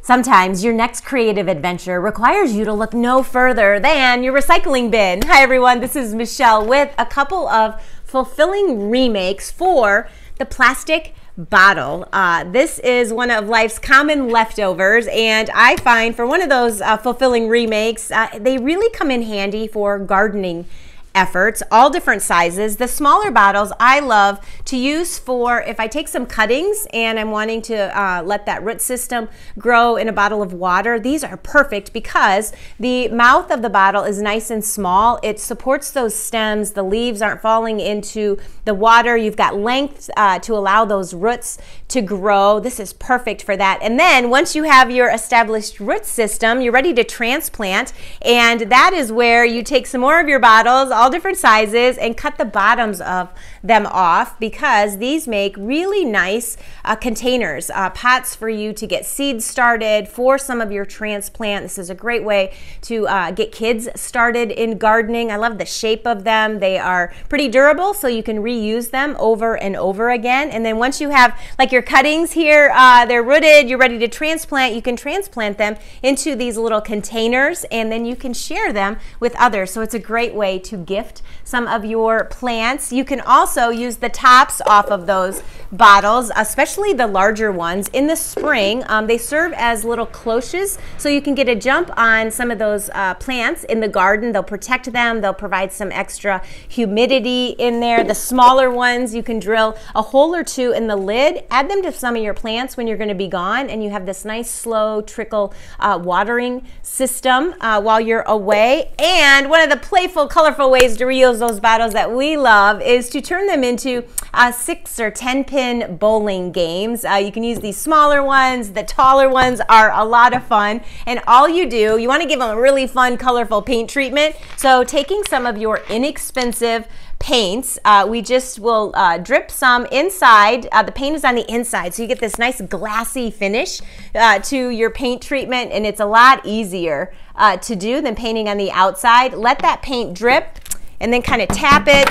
Sometimes your next creative adventure requires you to look no further than your recycling bin. Hi everyone, this is Michelle with a couple of fulfilling remakes for the plastic bottle. This is one of life's common leftovers, and I find for one of those fulfilling remakes, they really come in handy for gardening efforts, all different sizes. The smaller bottles I love to use for if I take some cuttings and I'm wanting to let that root system grow in a bottle of water. These are perfect because the mouth of the bottle is nice and small. It supports those stems. The leaves aren't falling into the water. You've got length to allow those roots to grow. This is perfect for that. And then once you have your established root system, you're ready to transplant, and that is where you take some more of your bottles, all different sizes, and cut the bottoms of them off, because these make really nice containers, pots for you to get seeds started for some of your transplant. This is a great way to get kids started in gardening. I love the shape of them. They are pretty durable, so you can reuse them over and over again. And then once you have like your cuttings here, they're rooted, you're ready to transplant, you can transplant them into these little containers, and then you can share them with others. So it's a great way to gift some of your plants. You can also use the tops off of those bottles, especially the larger ones. In the spring, they serve as little cloches, so you can get a jump on some of those plants in the garden. They'll protect them. They'll provide some extra humidity in there. The smaller ones, you can drill a hole or two in the lid, add them to some of your plants when you're going to be gone, and you have this nice slow trickle watering system while you're away. And one of the playful, colorful ways to reuse those bottles that we love is to turn them into 6 or 10 pin bowling games. You can use these smaller ones. The taller ones are a lot of fun, and all you do, you want to give them a really fun, colorful paint treatment. So taking some of your inexpensive paints, we just will drip some inside. The paint is on the inside, so you get this nice glassy finish to your paint treatment, and it's a lot easier to do than painting on the outside. Let that paint drip, and then kind of tap it,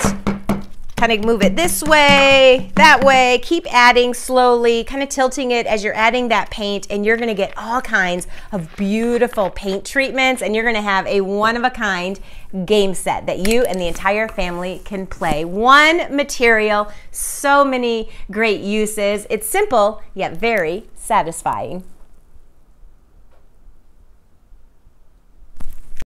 kind of move it this way, that way, keep adding slowly, kind of tilting it as you're adding that paint, and you're gonna get all kinds of beautiful paint treatments, and you're gonna have a one-of-a-kind game set that you and the entire family can play. One material, so many great uses. It's simple, yet very satisfying.